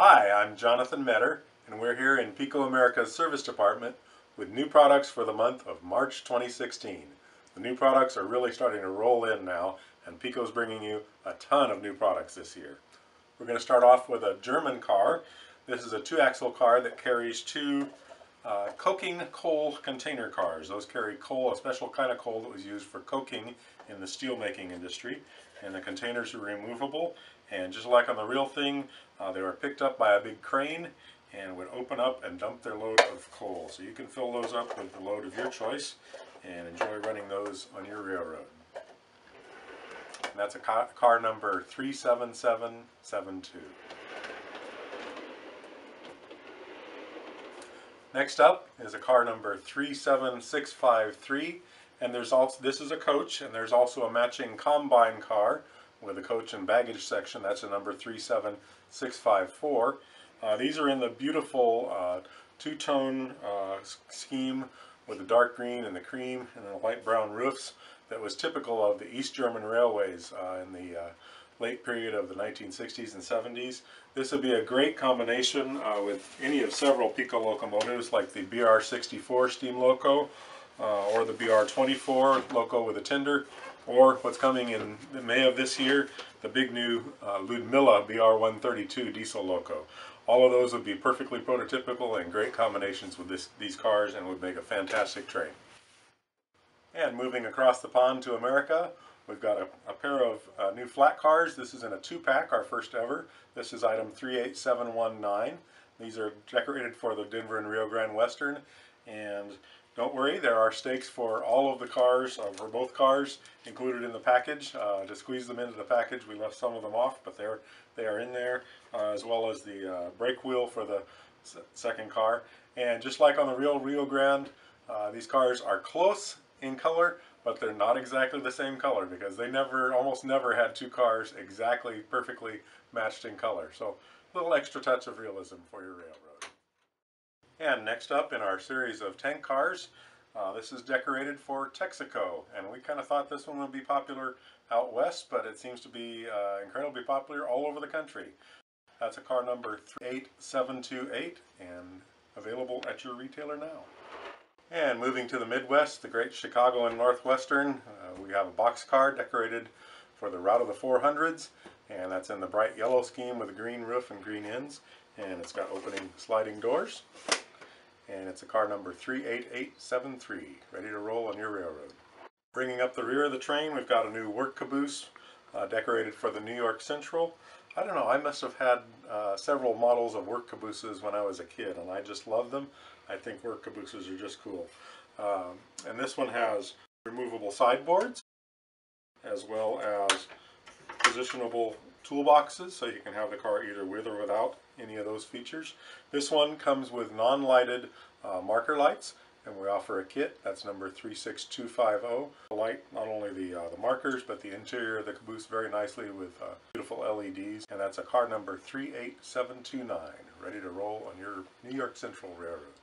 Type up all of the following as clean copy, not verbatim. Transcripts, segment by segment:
Hi, I'm Jonathan Metter, and we're here in PIKO America's service department with new products for the month of March 2016. The new products are really starting to roll in now, and PIKO's bringing you a ton of new products this year. We're going to start off with a German car. This is a two-axle car that carries two coking coal container cars. Those carry coal, a special kind of coal that was used for coking in the steelmaking industry. And the containers are removable, and just like on the real thing, they were picked up by a big crane and would open up and dump their load of coal. So you can fill those up with the load of your choice and enjoy running those on your railroad. And that's a car number 37772. Next up is a car number 37653, and this is a coach, and there's also a matching combine car with a coach and baggage section. That's a number 37654. These are in the beautiful two-tone scheme with the dark green and the cream and the light brown roofs that was typical of the East German railways in the late period of the 1960s and 70s. This would be a great combination with any of several PIKO locomotives, like the BR64 steam loco or the BR24 loco with a tender, or what's coming in May of this year, the big new Ludmilla BR132 diesel loco. All of those would be perfectly prototypical and great combinations with these cars, and would make a fantastic train. And moving across the pond to America, we've got a pair of new flat cars. This is in a two-pack, our first ever. This is item 38719. These are decorated for the Denver and Rio Grande Western. And don't worry, there are stakes for all of the cars, for both cars, included in the package. To squeeze them into the package, we left some of them off, but they are in there, as well as the brake wheel for the second car. And just like on the real Rio Grande, these cars are close in color, but they're not exactly the same color, because they almost never had two cars exactly perfectly matched in color. So a little extra touch of realism for your railroad. And next up in our series of tank cars, this is decorated for Texaco, and we kind of thought this one would be popular out west, but it seems to be incredibly popular all over the country. That's a car number 38728 and available at your retailer now. And moving to the Midwest, the great Chicago Northwestern, we have a boxcar decorated for the Route of the 400s, and that's in the bright yellow scheme with a green roof and green ends, and it's got opening sliding doors. And it's a car number 38873, ready to roll on your railroad. Bringing up the rear of the train, we've got a new work caboose decorated for the New York Central. I don't know, I must have had several models of work cabooses when I was a kid, and I just love them. I think work cabooses are just cool. And this one has removable sideboards, as well as positionable toolboxes, so you can have the car either with or without any of those features. This one comes with non-lighted marker lights, and we offer a kit. That's number 36250. Light not only the markers, but the interior of the caboose very nicely with beautiful LEDs. And that's a car number 38729, ready to roll on your New York Central Railroad.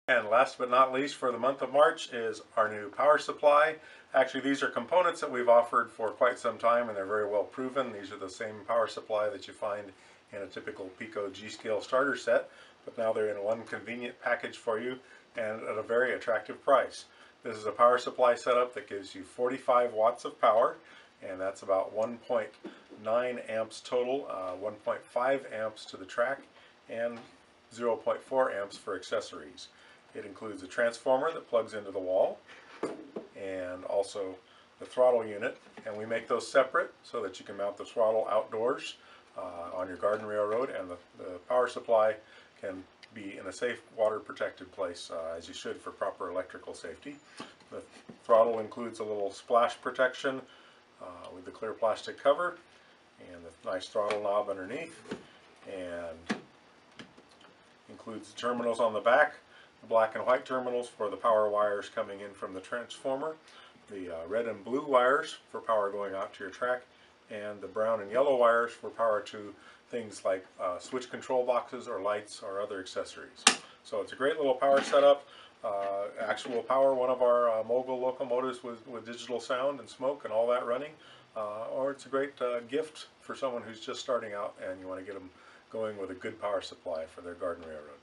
And last but not least for the month of March is our new power supply. Actually, these are components that we've offered for quite some time, and they're very well proven. These are the same power supply that you find in a typical PIKO G scale starter set, but now they're in one convenient package for you and at a very attractive price. This is a power supply setup that gives you 45 watts of power, and that's about 1.9 amps total, 1.5 amps to the track, and 0.4 amps for accessories. It includes a transformer that plugs into the wall, and also the throttle unit, and we make those separate so that you can mount the throttle outdoors on your garden railroad, and the power supply can be in a safe water protected place, as you should for proper electrical safety. The throttle includes a little splash protection with the clear plastic cover and the nice throttle knob underneath, and includes the terminals on the back, the black and white terminals for the power wires coming in from the transformer, the red and blue wires for power going out to your track, and the brown and yellow wires for power to things like switch control boxes or lights or other accessories. So it's a great little power setup. Actual power, one of our mobile locomotives with digital sound and smoke and all that running. or it's a great gift for someone who's just starting out and you want to get them going with a good power supply for their garden railroad.